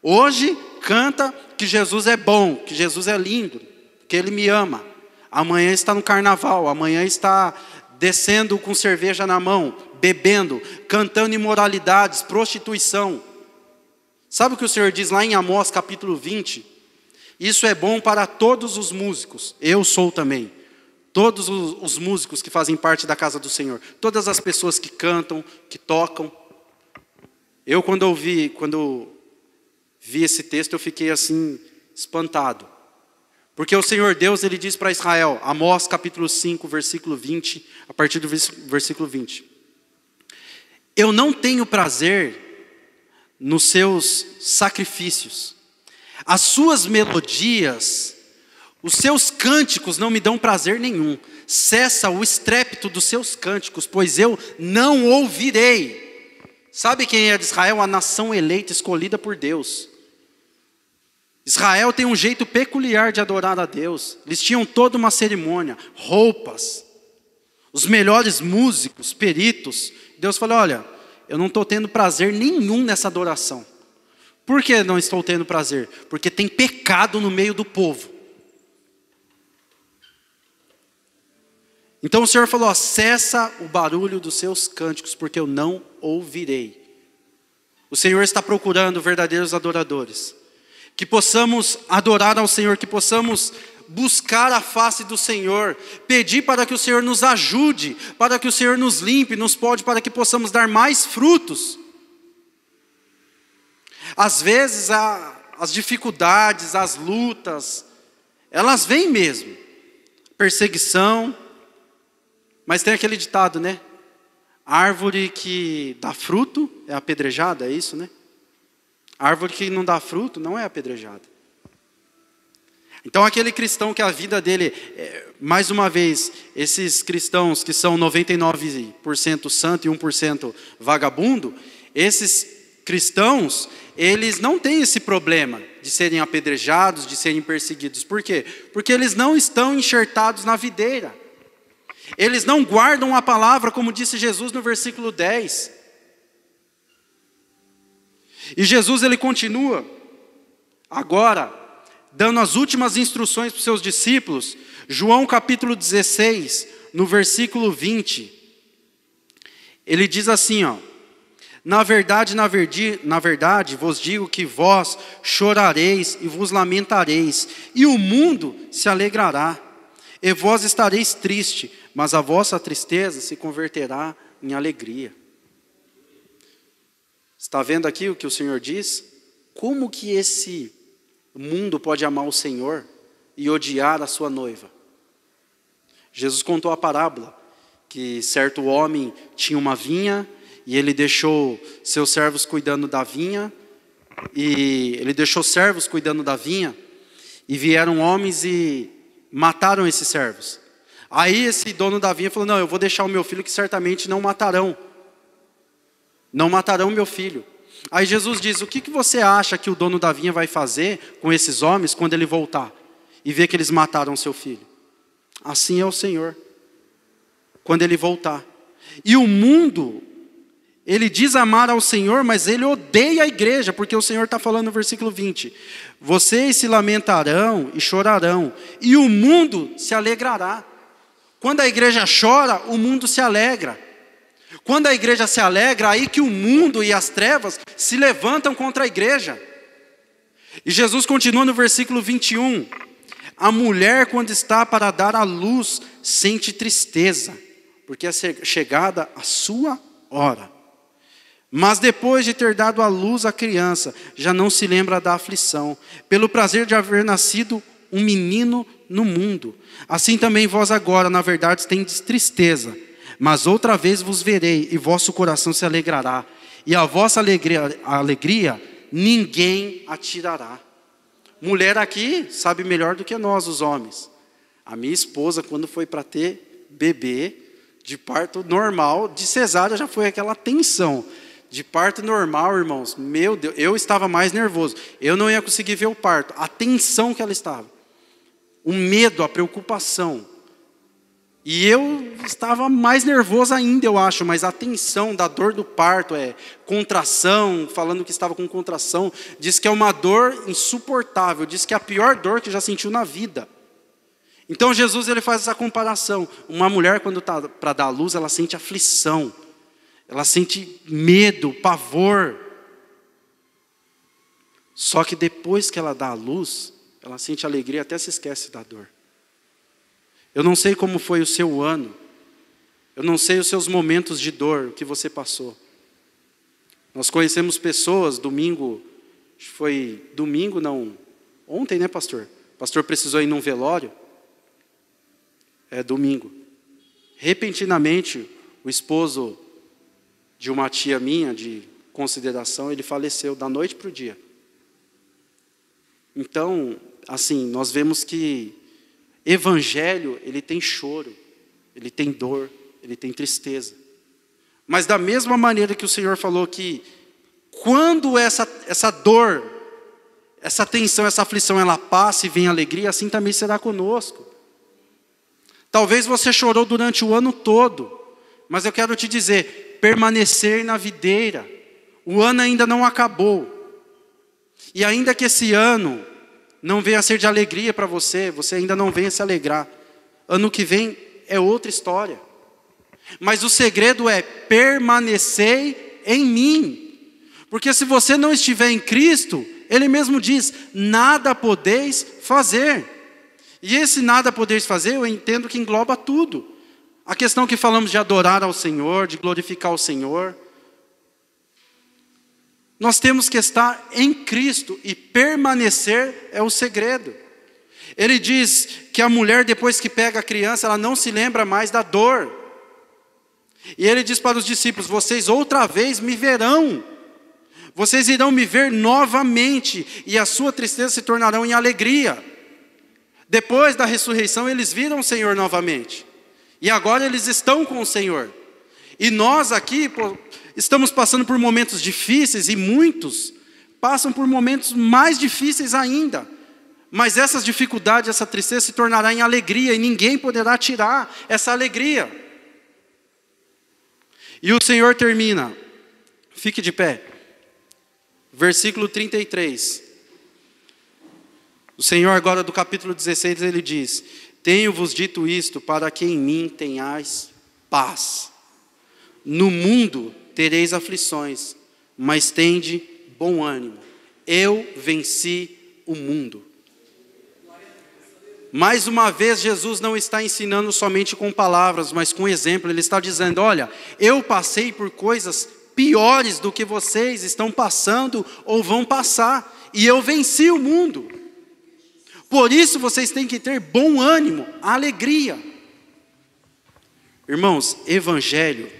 hoje canta que Jesus é bom, que Jesus é lindo, que Ele me ama. Amanhã está no carnaval, amanhã está descendo com cerveja na mão, bebendo, cantando imoralidades, prostituição. Sabe o que o Senhor diz lá em Amós capítulo 20? Isso é bom para todos os músicos, eu sou também. Todos os músicos que fazem parte da casa do Senhor, todas as pessoas que cantam, que tocam. Eu quando vi esse texto, eu fiquei assim, espantado. Porque o Senhor Deus, Ele diz para Israel, Amós capítulo 5, versículo 20, a partir do versículo 20. Eu não tenho prazer nos seus sacrifícios, as suas melodias, os seus cânticos não me dão prazer nenhum. Cessa o estrépito dos seus cânticos, pois eu não ouvirei. Sabe quem é de Israel? A nação eleita, escolhida por Deus. Israel tem um jeito peculiar de adorar a Deus. Eles tinham toda uma cerimônia, roupas, os melhores músicos, peritos. Deus falou, olha, eu não estou tendo prazer nenhum nessa adoração. Por que não estou tendo prazer? Porque tem pecado no meio do povo. Então o Senhor falou, cessa o barulho dos seus cânticos, porque eu não ouvirei. O Senhor está procurando verdadeiros adoradores. Que possamos adorar ao Senhor, que possamos buscar a face do Senhor, pedir para que o Senhor nos ajude, para que o Senhor nos limpe, nos pode, para que possamos dar mais frutos. Às vezes as dificuldades, as lutas, elas vêm mesmo. Perseguição. Mas tem aquele ditado, né? Árvore que dá fruto é apedrejada, é isso, né? Árvore que não dá fruto não é apedrejada. Então aquele cristão que a vida dele, mais uma vez, esses cristãos que são 99% santo e 1% vagabundo, esses cristãos, eles não têm esse problema de serem apedrejados, de serem perseguidos. Por quê? Porque eles não estão enxertados na videira. Eles não guardam a palavra, como disse Jesus no versículo 10. E Jesus, ele continua, agora, dando as últimas instruções para os seus discípulos. João capítulo 16, no versículo 20. Ele diz assim, ó. Na verdade, vos digo que vós chorareis e vos lamentareis, e o mundo se alegrará. E vós estareis triste, mas a vossa tristeza se converterá em alegria. Está vendo aqui o que o Senhor diz? Como que esse mundo pode amar o Senhor e odiar a sua noiva? Jesus contou a parábola, que certo homem tinha uma vinha, e ele deixou seus servos cuidando da vinha, e vieram homens e mataram esses servos. Aí esse dono da vinha falou, não, eu vou deixar o meu filho que certamente não matarão meu filho. Aí Jesus diz, o que você acha que o dono da vinha vai fazer com esses homens quando ele voltar e ver que eles mataram seu filho? Assim é o Senhor, quando ele voltar. E o mundo, ele diz amar ao Senhor, mas ele odeia a igreja, porque o Senhor está falando no versículo 20, vocês se lamentarão e chorarão, e o mundo se alegrará. Quando a igreja chora, o mundo se alegra. Quando a igreja se alegra, aí que o mundo e as trevas se levantam contra a igreja. E Jesus continua no versículo 21. A mulher, quando está para dar à luz, sente tristeza, porque é chegada a sua hora. Mas depois de ter dado à luz a criança, já não se lembra da aflição, pelo prazer de haver nascido um menino no mundo. Assim também vós agora, na verdade, tendes tristeza, mas outra vez vos verei, e vosso coração se alegrará, e a vossa alegria ninguém a tirará. Mulher aqui sabe melhor do que nós, os homens. A minha esposa, quando foi para ter bebê, de parto normal, de cesárea já foi aquela tensão. De parto normal, irmãos, meu Deus, eu estava mais nervoso. Eu não ia conseguir ver o parto, a tensão que ela estava. O medo, a preocupação. E eu estava mais nervoso ainda, eu acho, mas a tensão da dor do parto, contração, falando que estava com contração, diz que é uma dor insuportável, diz que é a pior dor que já sentiu na vida. Então Jesus ele faz essa comparação. Uma mulher quando está para dar à luz, ela sente aflição, ela sente medo, pavor. Só que depois que ela dá à luz, ela sente alegria, até se esquece da dor. Eu não sei como foi o seu ano. Eu não sei os seus momentos de dor que você passou. Nós conhecemos pessoas, ontem, né, pastor? O pastor precisou ir num velório. Domingo. Repentinamente, o esposo de uma tia minha, de consideração, ele faleceu da noite para o dia. Então, assim, nós vemos que evangelho, ele tem choro, ele tem dor, ele tem tristeza. Mas da mesma maneira que o Senhor falou que quando essa dor, essa tensão, essa aflição, ela passa e vem alegria, assim também será conosco. Talvez você chorou durante o ano todo, mas eu quero te dizer, permanecer na videira. O ano ainda não acabou. E ainda que esse ano não venha a ser de alegria para você, você ainda não venha se alegrar. Ano que vem é outra história. Mas o segredo é permanecer em mim. Porque se você não estiver em Cristo, Ele mesmo diz, nada podeis fazer. E esse nada podeis fazer, eu entendo que engloba tudo. A questão que falamos de adorar ao Senhor, de glorificar o Senhor. Nós temos que estar em Cristo e permanecer é o segredo. Ele diz que a mulher, depois que pega a criança, ela não se lembra mais da dor. E ele diz para os discípulos, vocês outra vez me verão. Vocês irão me ver novamente e a sua tristeza se tornarão em alegria. Depois da ressurreição, eles viram o Senhor novamente. E agora eles estão com o Senhor. E nós aqui estamos passando por momentos difíceis e muitos passam por momentos mais difíceis ainda. Mas essas dificuldades, essa tristeza se tornará em alegria e ninguém poderá tirar essa alegria. E o Senhor termina, fique de pé, versículo 33. O Senhor agora do capítulo 16 ele diz, tenho-vos dito isto para que em mim tenhais paz. No mundo tereis aflições, mas tende bom ânimo. Eu venci o mundo. Mais uma vez, Jesus não está ensinando somente com palavras, mas com exemplo. Ele está dizendo, olha, eu passei por coisas piores do que vocês estão passando ou vão passar. E eu venci o mundo. Por isso vocês têm que ter bom ânimo, alegria. Irmãos, evangelho,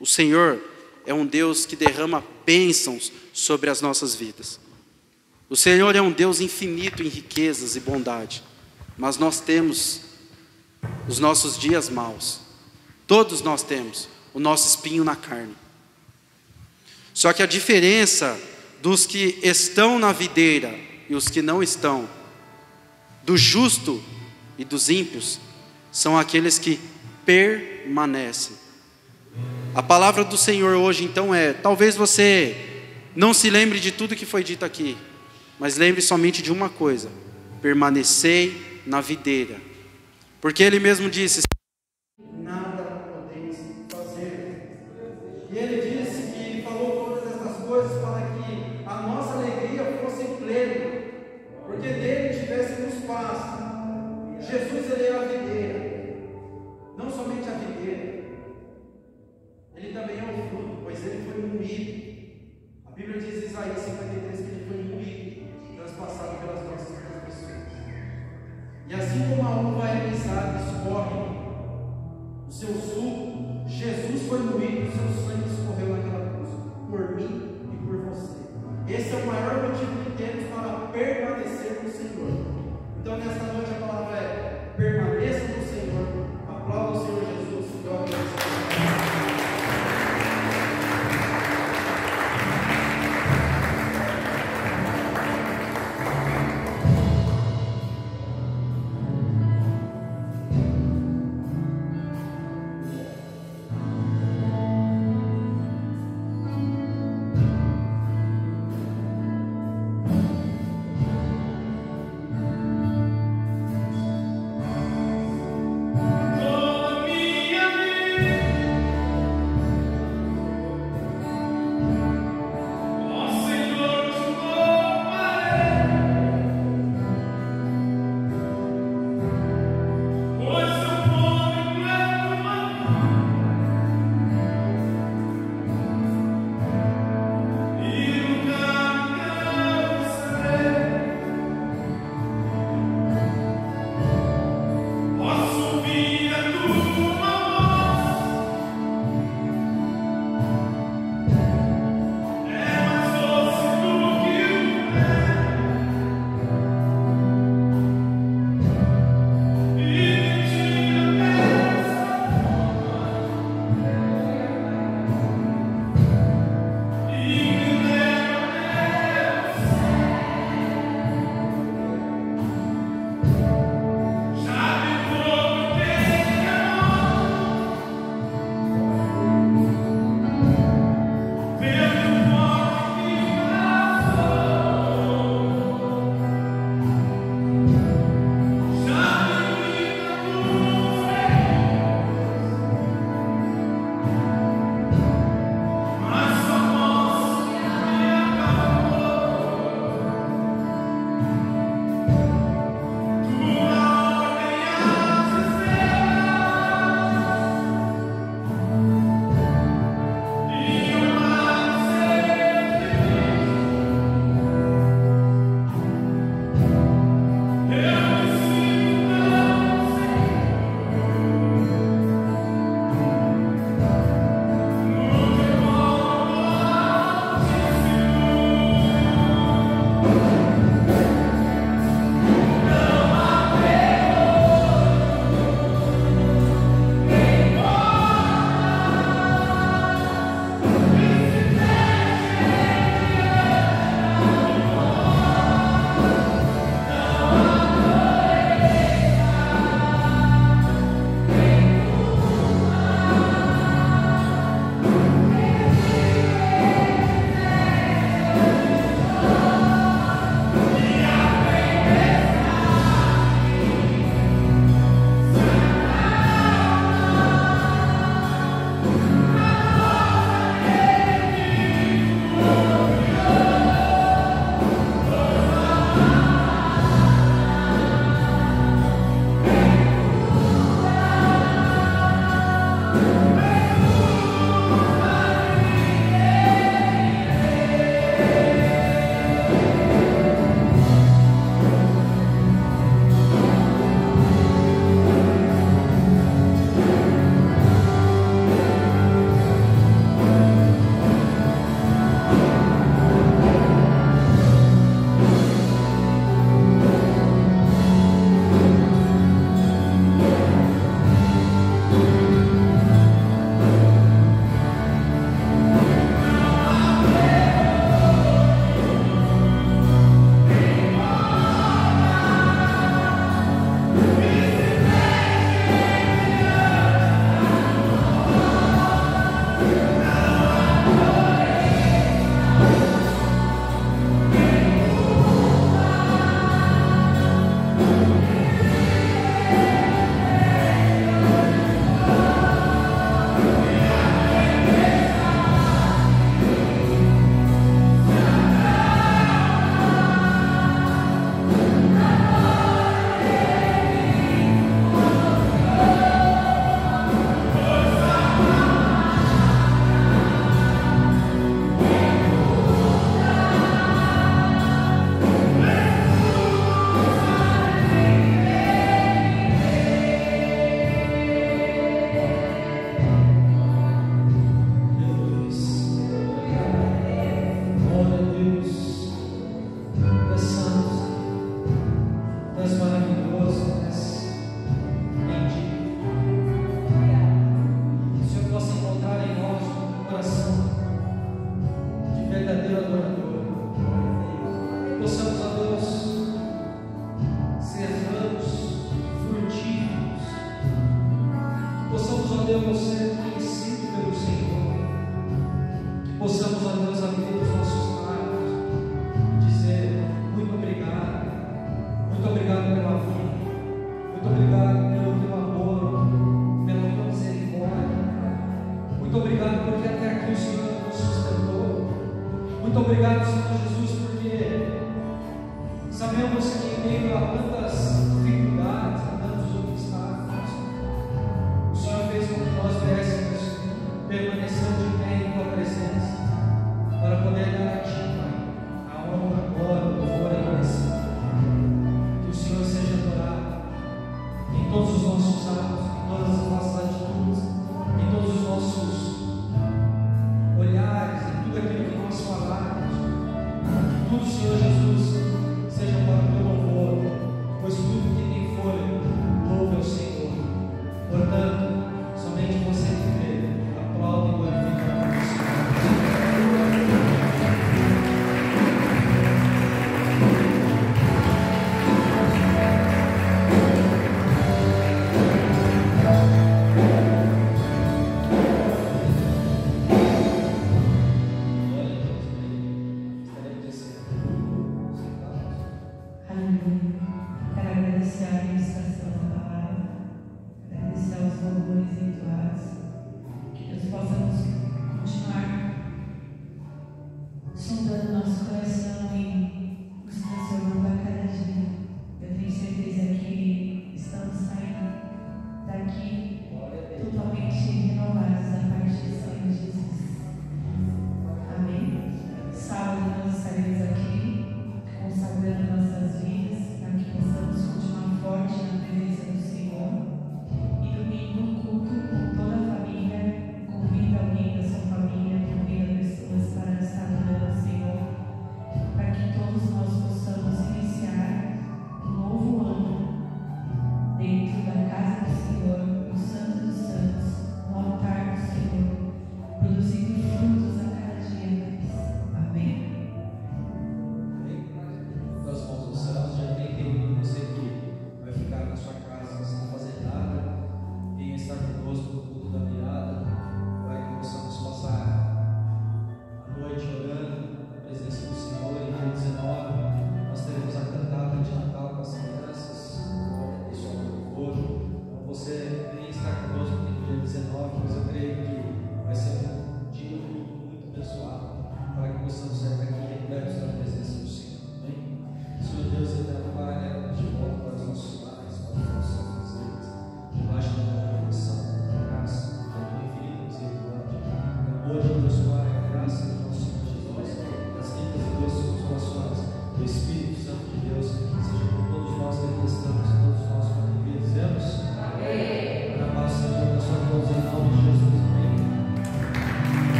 o Senhor é um Deus que derrama bênçãos sobre as nossas vidas. O Senhor é um Deus infinito em riquezas e bondade. Mas nós temos os nossos dias maus. Todos nós temos o nosso espinho na carne. Só que a diferença dos que estão na videira e os que não estão, do justo e dos ímpios, são aqueles que permanecem. A palavra do Senhor hoje então talvez você não se lembre de tudo que foi dito aqui, mas lembre somente de uma coisa: permanecei na videira, porque Ele mesmo disse, nada podeis fazer. E Ele disse que Ele falou todas essas coisas para que a nossa alegria fosse plena, porque dele tivéssemos paz. Jesus, Ele é a videira, não somente a videira, Ele também é o fruto, pois Ele foi moído. A Bíblia diz em Isaías 53 que Ele foi moído, transpassado pelas nossas transgressões. E assim como a uva é pisada e escorre o seu suco, Jesus foi moído e o seu sangue escorreu naquela cruz, por mim e por você. Esse é o maior motivo que temos para permanecer no Senhor. Então nesta noite a palavra é, permaneça no Senhor, aplauda o Senhor Jesus e glória a Deus. todas as nossas atitudes, em todos os nossos olhares, em tudo aquilo que nós falarmos. Que tudo, Senhor Jesus, seja para o teu louvor, pois tudo que tem folha louva ao Senhor. Portanto, somente você que crê, aplaude e glorifica a Deus.